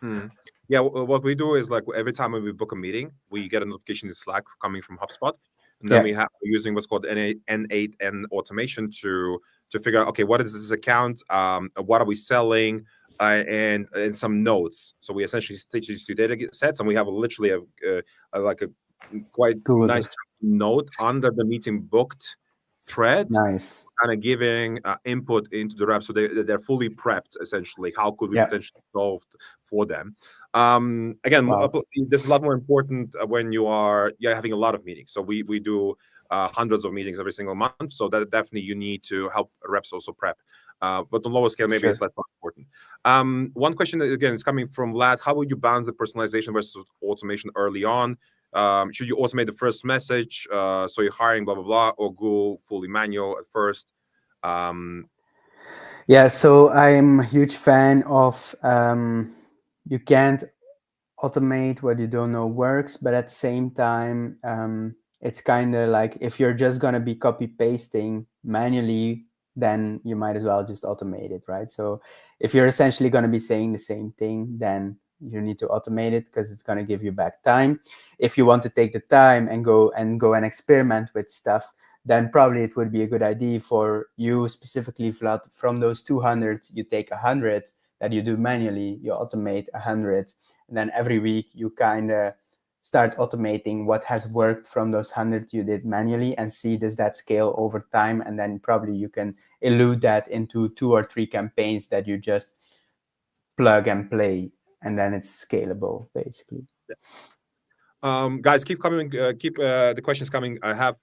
Hmm. Yeah, what we do is like every time when we book a meeting, we get a notification in Slack coming from HubSpot, and then Yeah, we're using what's called N8N automation to figure out, okay, what is this account, what are we selling, and some notes. So we essentially stitch these two data sets, and we have literally a quite Google nice Docs. note under the meeting booked thread, Nice. kind of giving input into the rep, so they're fully prepped. Essentially, how could we Yeah. potentially solve for them? Again, Wow. this is a lot more important when you're having a lot of meetings. So we do hundreds of meetings every single month. So that definitely you need to help reps also prep. But on lower scale, maybe it's Sure. less important. One question that, again, is coming from Vlad: how would you balance the personalization versus automation early on? Should you automate the first message, so you're hiring blah blah blah, or go fully manual at first? Um, Yeah, so I'm a huge fan of you can't automate what you don't know works, but at the same time, it's kind of like if you're just going to be copy pasting manually, then you might as well just automate it, right? So if you're essentially going to be saying the same thing, then you need to automate it because it's going to give you back time. If you want to take the time and go and experiment with stuff, then probably it would be a good idea for you specifically, Vlad, from those 200 you take 100 that you do manually, you automate 100, and then every week you kind of start automating what has worked from those 100 you did manually and see does that scale over time. And then probably you can elude that into 2 or 3 campaigns that you just plug and play, and then it's scalable basically. guys, keep coming. Keep the questions coming. I have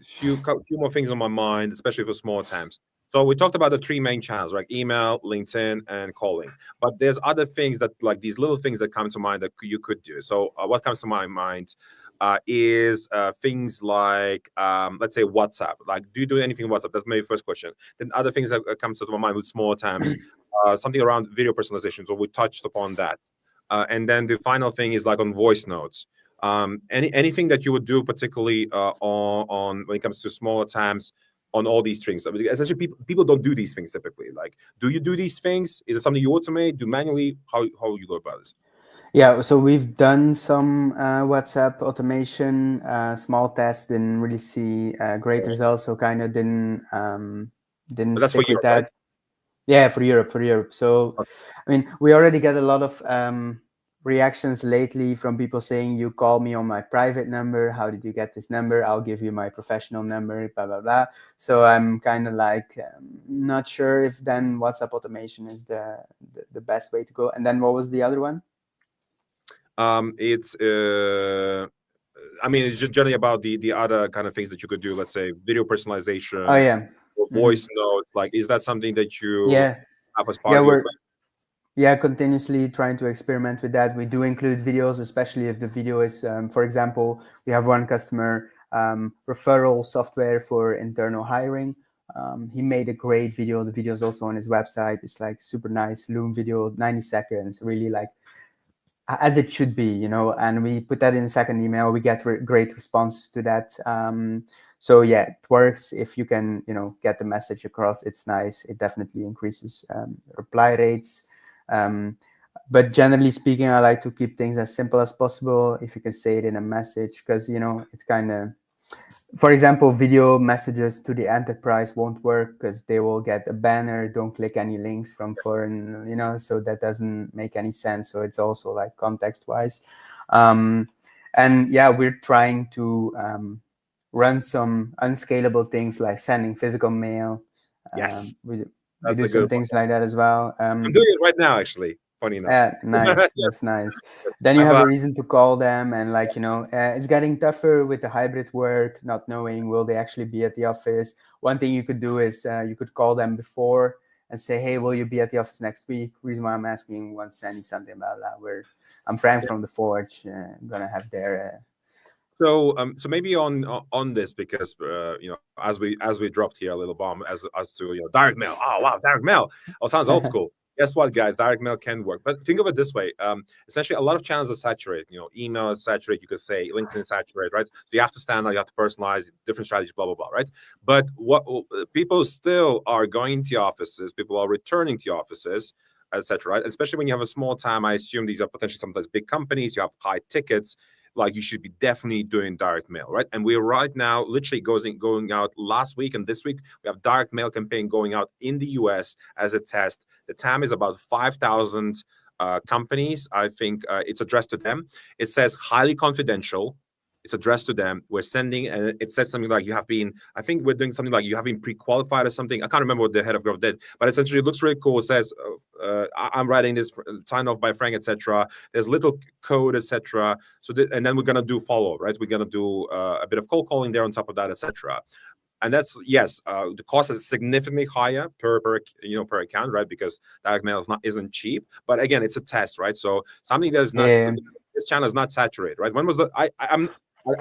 few more things on my mind, especially for small attempts. So we talked about the three main channels, right? Email, LinkedIn, and calling. But there's other things that, like these little things that come to mind that you could do. So what comes to my mind is things like, let's say WhatsApp. Like, do you do anything with WhatsApp? That's my first question. Then other things that comes to my mind with small attempts, something around video personalization. So we touched upon that. And then the final thing is like on voice notes. Anything that you would do, particularly on when it comes to smaller times, on all these things. I mean, essentially, people don't do these things typically. Like, do you do these things? Is it something you automate? Do manually? How you go about this? Yeah, so we've done some WhatsApp automation, small tests, didn't really see great results, so kind of didn't But that's for stick you, with right? that. Yeah, for Europe, for Europe. So, Okay. I mean, we already get a lot of reactions lately from people saying, "You call me on my private number. How did you get this number? I'll give you my professional number." Blah blah blah. So I'm kind of like not sure if then WhatsApp automation is the best way to go. And then what was the other one? It's I mean, it's just generally about the other kind of things that you could do. Let's say video Oh personalization yeah. or Hmm. voice notes. Like, is that something that you Yeah, have as part yeah, of your we're plan? yeah continuously trying to experiment with that. We do include videos, especially if the video is, for example, we have one customer, referral software for internal hiring. He made a great video. The video is also on his website. It's like super nice Loom video, 90 seconds, really like as it should be, and we put that in the second email. We get great response to that. So yeah, it works if you can, get the message across. It's nice. It definitely increases reply rates. Um, but generally speaking, I like to keep things as simple as possible. If you can say it in a message, because it kind of, for example, video messages to the enterprise won't work because they will get a banner, don't click any links from foreign, so that doesn't make any sense. So it's also like context wise. um, and yeah, we're trying to run some unscalable things like sending physical mail. Yes, We that's do a good some one. things like that as well. I'm doing it right now, actually. Funny enough. Yeah, nice. Yes, That's nice. Then you I've have a reason to call them, and it's getting tougher with the hybrid work, not knowing will they actually be at the office. One thing you could do is you could call them before and say, "Hey, will you be at the office next week?" Reason why I'm asking, want to send you something about that. Where I'm Frank from the Forge. I'm gonna have their so maybe on this because as we dropped here a little bomb as to direct mail. Oh wow, direct mail. Oh, sounds old school. Guess what, guys? Direct mail can work, but think of it this way. Essentially, a lot of channels are saturated. Email is saturated. You could say LinkedIn is saturated, right? So you have to stand out. You have to personalize different strategies, blah blah blah, right? But what people still are going to offices. People are returning to offices, etc. Right? Especially when you have a small time. I assume these are potentially sometimes big companies. You have high tickets, like you should be definitely doing direct mail, right? And we're right now literally going out last week and this week. We have direct mail campaign going out in the US as a test. The TAM is about 5,000 companies. I think it's addressed to them. It says highly confidential. It's addressed to them. We're sending, and it says something like you have been, I think we're doing something like you have been pre-qualified or something. I can't remember what the head of growth did, but essentially it looks really cool. It says, I'm writing this, signed off by Frank, etc. There's little code, etc. And then we're gonna do follow, right? We're gonna do a bit of cold calling there on top of that, etc. And that's yes, the cost is significantly higher per account, right? Because direct mail isn't cheap. But again, it's a test, right? So something that is not, yeah. this channel is not saturated, right? When was the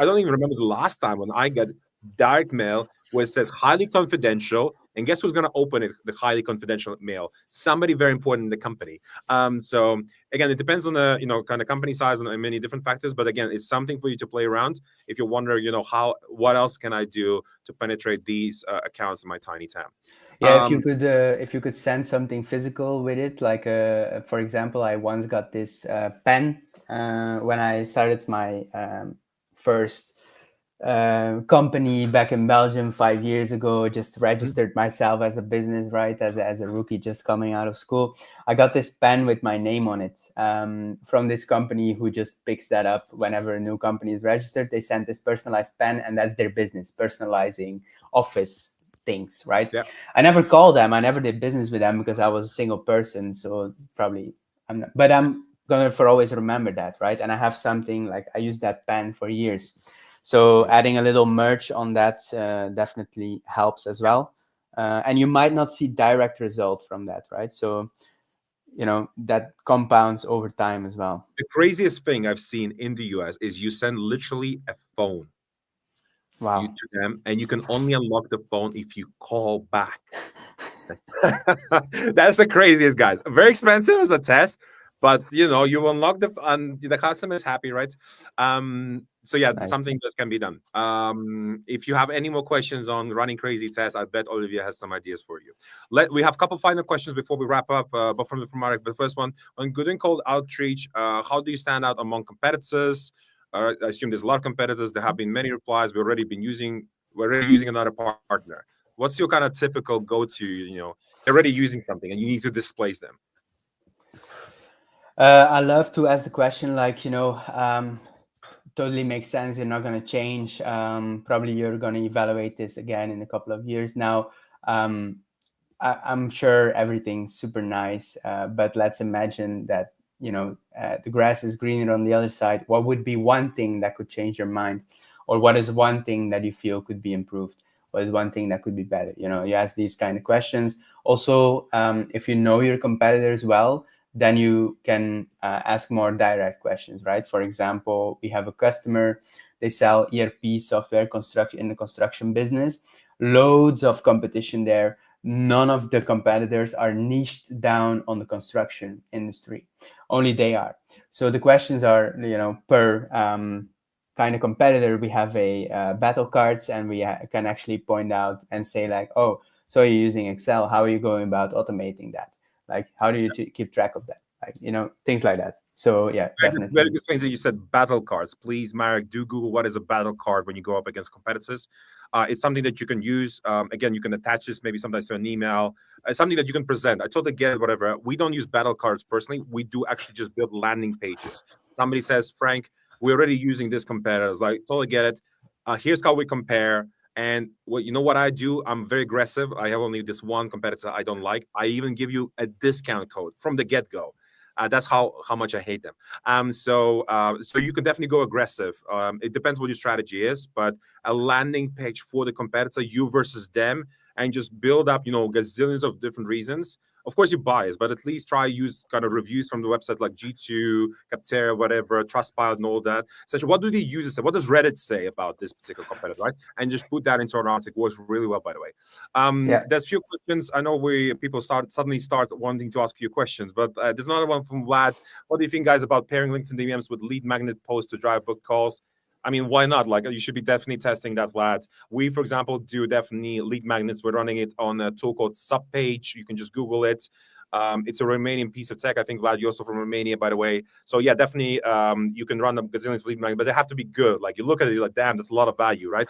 I don't even remember the last time when I got direct mail where it says highly confidential. And guess who's going to open it? The highly confidential mail. Somebody very important in the company. So again, it depends on the kind of company size and many different factors. But again, it's something for you to play around. If you wonder, what else can I do to penetrate these accounts in my tiny town? Yeah, if you could send something physical with it, like for example, I once got this pen when I started my first company back in Belgium 5 years ago. Just Mhm. registered myself as a business, right, as a rookie just coming out of school. I got this pen with my name on it from this company who just picks that up whenever a new company is registered. They send this personalized pen, and that's their business, personalizing office things, right? Yeah. I never called them. I never did business with them because I was a single person. So probably I'm not, but I'm gonna for always remember that, right? And I have something like I used that pen for years. So Mhm. adding a little merch on that definitely helps as well. And you might not see direct result from that, right? So that compounds over time as well. The craziest thing I've seen in the US is you send literally a phone you Wow. to them, and you can only unlock the phone if you call back. That's the craziest, guys. Very expensive as a test, but you unlock and the customer is happy, right? So yeah, Nice. something that can be done. If you have any more questions on running crazy tests, I bet Olivia has some ideas for you. We have a couple final questions before we wrap up, but from Marek. The first one on good and cold outreach, how do you stand out among competitors? I assume there's a lot of competitors. There have been many replies. We're already using another partner. What's your kind of typical go-to? They're already using something, and you need to displace them. I love to ask the question like, totally makes sense. You're not going to change. Probably you're going to evaluate this again in a couple of years. Now, I'm sure everything's super nice, but let's imagine that the grass is greener on the other side. What would be one thing that could change your mind, or what is one thing that you feel could be improved? What is one thing that could be better? You ask these kind of questions. Also, if you know your competitors well, then you can ask more direct questions, right? For example, we have a customer, they sell ERP software construction in the construction business, loads of competition there. None of the competitors are niched down on the construction industry. Only they are. So the questions are, per kind of competitor, we have a battle cards, and we can actually point out and say like, oh, so you're using Excel. How are you going about automating that? Like, how do you keep track of that? Like, things like that. So yeah, Very definitely. good thing that you said battle cards. Please, Marek, do Google what is a battle card when you go up against competitors. It's something that you can use. Again, you can attach this maybe sometimes to an email. It's something that you can present. I totally get it, whatever. We don't use battle cards personally. We do actually just build landing pages. Somebody says, Frank, we're already using this competitors. Like, totally get it. Here's how we compare. And what I do? I'm very aggressive. I have only this one competitor I don't like. I even give you a discount code from the get go. That's how much I hate them. So you can definitely go aggressive. It depends what your strategy is, but a landing page for the competitor, you versus them, and just build up, gazillions of different reasons. Of course, you bias, but at least try use kind of reviews from the website like G2, Capterra, whatever, Trustpilot, and all that. Essentially, what do the users say? What does Reddit say about this particular competitor, right? And just put that into an article. Works really well, by the way. Yeah. There's few questions. I know people suddenly start wanting to ask you questions, but there's another one from Vlad. What do you think, guys, about pairing LinkedIn DMs with lead magnet posts to drive book calls? I mean, why not? Like, you should be definitely testing that, Vlad. We, for example, do definitely lead magnets. We're running it on a tool called Subpage. You can just Google it. It's a Romanian piece of tech. I think, Vlad, you're also from Romania, by the way. So yeah, definitely, you can run a gazillion lead magnets, but they have to be good. Like, you look at it, you're like, damn, that's a lot of value, right?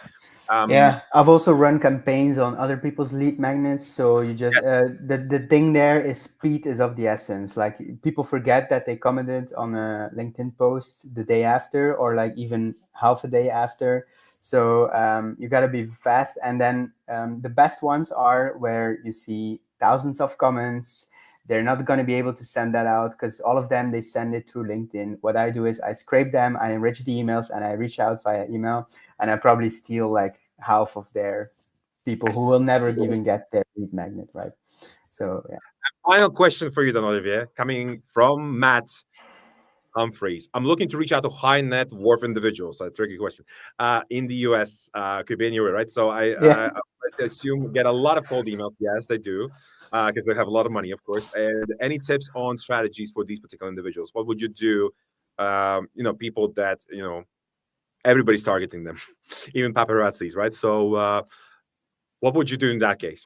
Yeah, I've also run campaigns on other people's lead magnets. So you just Yes, the thing there is speed is of the essence. Like, people forget that they commented on a LinkedIn post the day after, or like even half a day after. So you got to be fast. And then the best ones are where you see thousands of comments. They're not going to be able to send that out because all of them, they send it through LinkedIn. What I do is I scrape them, I enrich the emails, and I reach out via email, and I probably steal like half of their people who yes. will never even get their lead magnet, right? So yeah. Final question for you, then, Olivier, coming from Matt Humphreys. I'm looking to reach out to high net worth individuals. A tricky question. In the US, could be anywhere, right? So Yeah, I assume get a lot of cold emails. Yes, they do, because they have a lot of money, of course. And any tips on strategies for these particular individuals? What would you do? People that everybody's targeting them, even paparazzis, right? So, what would you do in that case?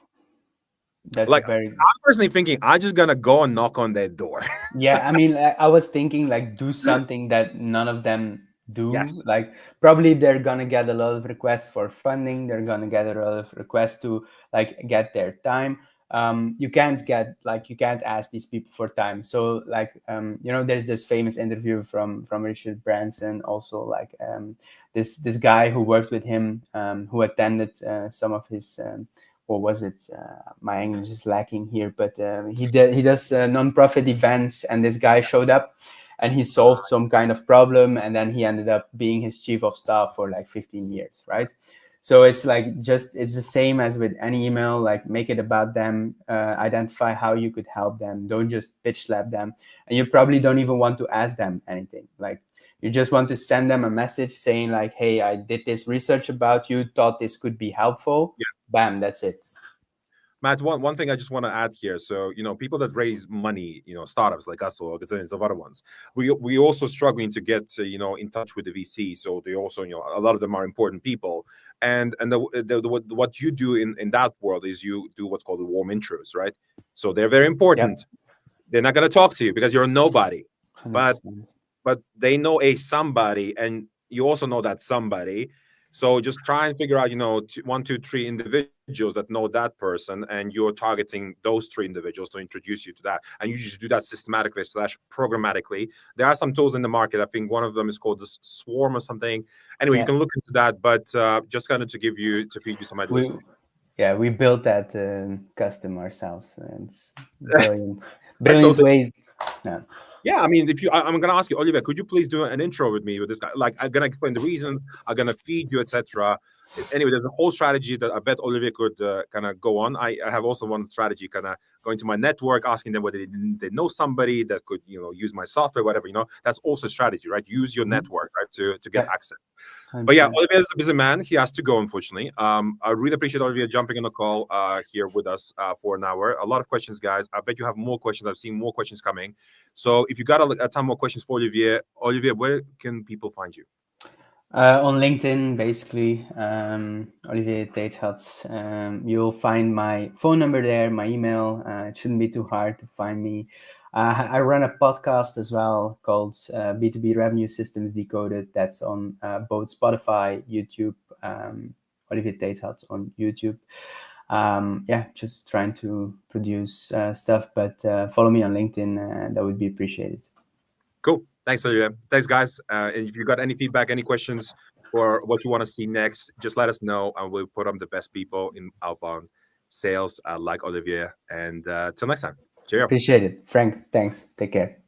that's a Like, very I'm personally thinking, I'm just gonna go and knock on their door. Yeah, I mean, I was thinking like do something that none of them do. Yes. Like, probably they're gonna get a lot of requests for funding. They're gonna get a lot of requests to like get their time. You can't ask these people for time. So like there's this famous interview from Richard Branson, also like this guy who worked with him, who attended some of his or was it my English is lacking here, but he does non-profit events, and this guy showed up and he solved some kind of problem, and then he ended up being his chief of staff for like 15 years, right? So it's like, it's the same as with any email. Like, make it about them, identify how you could help them, don't just pitch slap them, and you probably don't even want to ask them anything. Like, you just want to send them a message saying like, hey, I did this research about you, thought this could be helpful. Bam, that's it. Matt, one thing I just want to add here. So, people that raise money, startups like us or gazillions of other ones, we also struggling to get, in touch with the VC. So they also, a lot of them are important people. And what you do in that world is you do what's called warm intros, right? So they're very Yep, important. They're not going to talk to you because you're a nobody. But 100%. they know a somebody, and you also know that somebody. So just try and figure out, one, two, three individuals that know that person, and you're targeting those three individuals to introduce you to that. And you just do that systematically / programmatically. There are some tools in the market. I think one of them is called the Swarm or something. Anyway, you Yeah, can look into that, but just kind of to feed you some ideas. we we built that custom ourselves. It's brilliant, So brilliant way. No. yeah, I mean, I'm gonna ask you, Oliver, could you please do an intro with me with this guy? Like, I'm gonna explain the reasons, I'm gonna feed you, etc. Anyway, there's a whole strategy that I bet Olivier could kind of go on. I have also one strategy, kind of going to my network, asking them whether they know somebody that could, use my software, whatever. That's also a strategy, right? Use your Mhm. network, right, to get Yeah, access. But yeah, 100%. Olivier is a busy man. He has to go, unfortunately. I really appreciate Olivier jumping on the call here with us for an hour. A lot of questions, guys. I bet you have more questions. I've seen more questions coming. So if you got a ton more questions for Olivier, where can people find you? On LinkedIn, basically, Olivier Teethats. You'll find my phone number there, my email. It shouldn't be too hard to find me. I run a podcast as well called B2B Revenue Systems Decoded. That's on both Spotify, YouTube, Olivier Teethats on YouTube. Yeah, just trying to produce stuff, but follow me on LinkedIn. That would be appreciated. Cool. Thanks, Olivia. Thanks, guys. And if you got any feedback, any questions, or what you want to see next, just let us know, and we'll put on the best people in outbound sales, like Olivia. And till next time, cheerio. Appreciate it. Frank, thanks. Take care.